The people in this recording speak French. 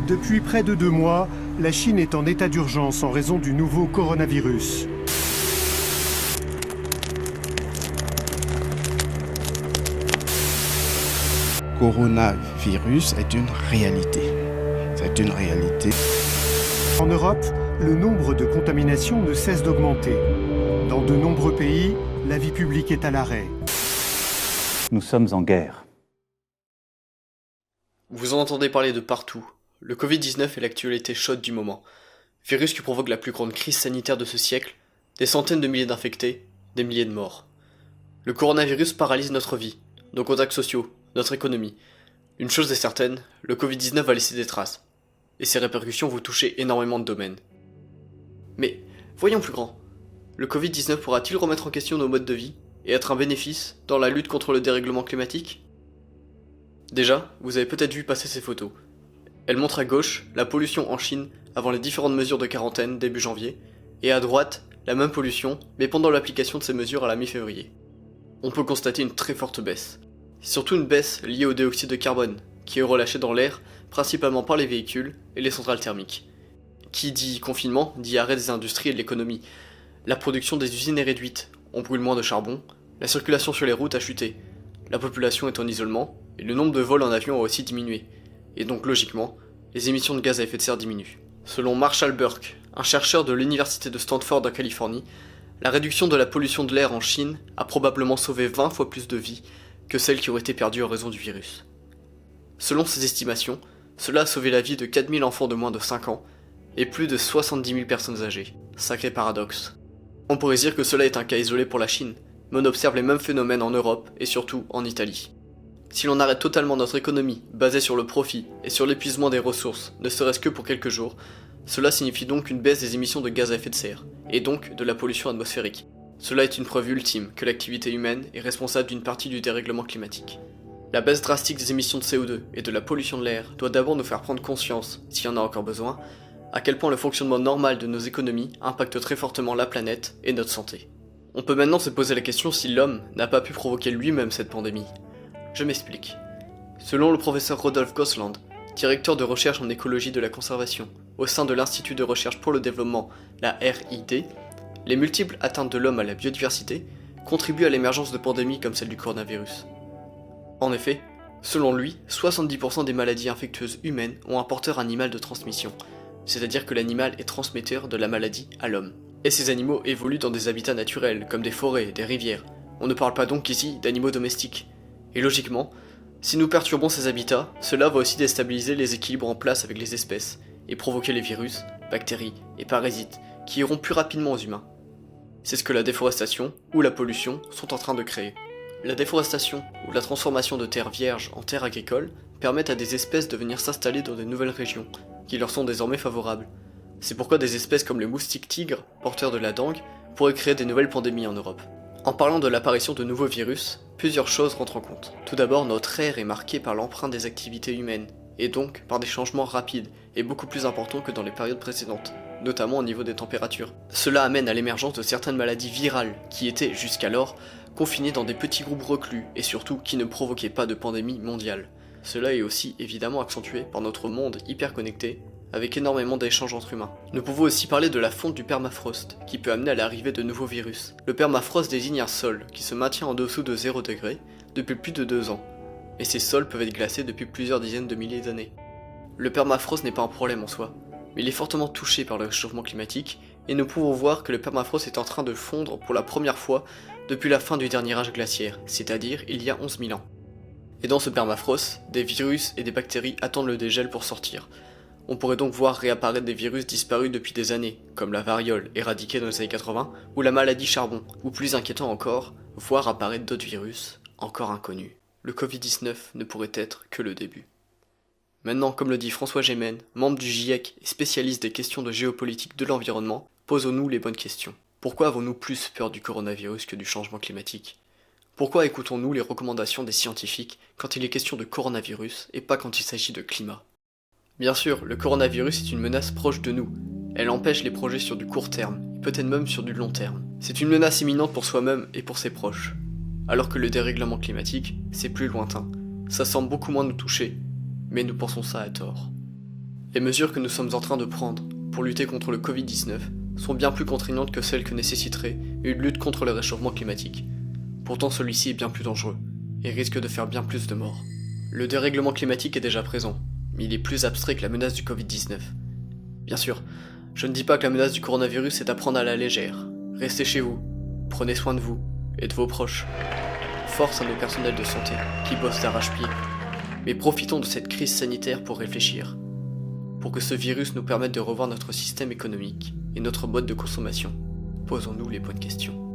Depuis près de 2 mois, la Chine est en état d'urgence en raison du nouveau coronavirus. Coronavirus est une réalité. C'est une réalité. En Europe, le nombre de contaminations ne cesse d'augmenter. Dans de nombreux pays, la vie publique est à l'arrêt. Nous sommes en guerre. Vous en entendez parler de partout. Le Covid-19 est l'actualité chaude du moment. Virus qui provoque la plus grande crise sanitaire de ce siècle, des centaines de milliers d'infectés, des milliers de morts. Le coronavirus paralyse notre vie, nos contacts sociaux, notre économie. Une chose est certaine, le Covid-19 va laisser des traces. Et ses répercussions vont toucher énormément de domaines. Mais, voyons plus grand. Le Covid-19 pourra-t-il remettre en question nos modes de vie et être un bénéfice dans la lutte contre le dérèglement climatique ? Déjà, vous avez peut-être vu passer ces photos. Elle montre à gauche la pollution en Chine avant les différentes mesures de quarantaine début janvier, et à droite, la même pollution, mais pendant l'application de ces mesures à la mi-février. On peut constater une très forte baisse. Surtout une baisse liée au dioxyde de carbone, qui est relâché dans l'air, principalement par les véhicules et les centrales thermiques. Qui dit confinement, dit arrêt des industries et de l'économie. La production des usines est réduite, on brûle moins de charbon, la circulation sur les routes a chuté, la population est en isolement, et le nombre de vols en avion a aussi diminué. Et donc logiquement, les émissions de gaz à effet de serre diminuent. Selon Marshall Burke, un chercheur de l'université de Stanford en Californie, la réduction de la pollution de l'air en Chine a probablement sauvé 20 fois plus de vies que celles qui auraient été perdues en raison du virus. Selon ses estimations, cela a sauvé la vie de 4000 enfants de moins de 5 ans et plus de 70 000 personnes âgées. Sacré paradoxe. On pourrait dire que cela est un cas isolé pour la Chine, mais on observe les mêmes phénomènes en Europe et surtout en Italie. Si l'on arrête totalement notre économie, basée sur le profit et sur l'épuisement des ressources, ne serait-ce que pour quelques jours, cela signifie donc une baisse des émissions de gaz à effet de serre, et donc de la pollution atmosphérique. Cela est une preuve ultime que l'activité humaine est responsable d'une partie du dérèglement climatique. La baisse drastique des émissions de CO2 et de la pollution de l'air doit d'abord nous faire prendre conscience, s'il y en a encore besoin, à quel point le fonctionnement normal de nos économies impacte très fortement la planète et notre santé. On peut maintenant se poser la question si l'homme n'a pas pu provoquer lui-même cette pandémie. Je m'explique. Selon le professeur Rodolphe Gosland, directeur de recherche en écologie de la conservation au sein de l'Institut de recherche pour le développement, la RID, les multiples atteintes de l'homme à la biodiversité contribuent à l'émergence de pandémies comme celle du coronavirus. En effet, selon lui, 70% des maladies infectieuses humaines ont un porteur animal de transmission, c'est-à-dire que l'animal est transmetteur de la maladie à l'homme. Et ces animaux évoluent dans des habitats naturels, comme des forêts, des rivières. On ne parle pas donc ici d'animaux domestiques. Et logiquement, si nous perturbons ces habitats, cela va aussi déstabiliser les équilibres en place avec les espèces, et provoquer les virus, bactéries et parasites qui iront plus rapidement aux humains. C'est ce que la déforestation ou la pollution sont en train de créer. La déforestation ou la transformation de terres vierges en terres agricoles permettent à des espèces de venir s'installer dans de nouvelles régions, qui leur sont désormais favorables. C'est pourquoi des espèces comme le moustique tigre, porteur de la dengue, pourraient créer des nouvelles pandémies en Europe. En parlant de l'apparition de nouveaux virus, plusieurs choses rentrent en compte. Tout d'abord, notre ère est marquée par l'empreinte des activités humaines, et donc par des changements rapides et beaucoup plus importants que dans les périodes précédentes, notamment au niveau des températures. Cela amène à l'émergence de certaines maladies virales qui étaient, jusqu'alors, confinées dans des petits groupes reclus et surtout qui ne provoquaient pas de pandémie mondiale. Cela est aussi évidemment accentué par notre monde hyper connecté, avec énormément d'échanges entre humains. Nous pouvons aussi parler de la fonte du permafrost, qui peut amener à l'arrivée de nouveaux virus. Le permafrost désigne un sol qui se maintient en dessous de 0 degré depuis plus de 2 ans, et ces sols peuvent être glacés depuis plusieurs dizaines de milliers d'années. Le permafrost n'est pas un problème en soi, mais il est fortement touché par le réchauffement climatique, et nous pouvons voir que le permafrost est en train de fondre pour la première fois depuis la fin du dernier âge glaciaire, c'est-à-dire il y a 11 000 ans. Et dans ce permafrost, des virus et des bactéries attendent le dégel pour sortir. On pourrait donc voir réapparaître des virus disparus depuis des années, comme la variole éradiquée dans les années 80, ou la maladie charbon, ou plus inquiétant encore, voir apparaître d'autres virus, encore inconnus. Le Covid-19 ne pourrait être que le début. Maintenant, comme le dit François Gémen, membre du GIEC et spécialiste des questions de géopolitique de l'environnement, posons-nous les bonnes questions. Pourquoi avons-nous plus peur du coronavirus que du changement climatique ? Pourquoi écoutons-nous les recommandations des scientifiques quand il est question de coronavirus et pas quand il s'agit de climat ? Bien sûr, le coronavirus est une menace proche de nous. Elle empêche les projets sur du court terme, et peut-être même sur du long terme. C'est une menace imminente pour soi-même et pour ses proches. Alors que le dérèglement climatique, c'est plus lointain. Ça semble beaucoup moins nous toucher, mais nous pensons ça à tort. Les mesures que nous sommes en train de prendre pour lutter contre le Covid-19 sont bien plus contraignantes que celles que nécessiterait une lutte contre le réchauffement climatique. Pourtant celui-ci est bien plus dangereux et risque de faire bien plus de morts. Le dérèglement climatique est déjà présent, mais il est plus abstrait que la menace du Covid-19. Bien sûr, je ne dis pas que la menace du coronavirus est à prendre à la légère. Restez chez vous, prenez soin de vous et de vos proches. Force à nos personnels de santé qui bossent d'arrache-pied. Mais profitons de cette crise sanitaire pour réfléchir, pour que ce virus nous permette de revoir notre système économique et notre mode de consommation. Posons-nous les bonnes questions.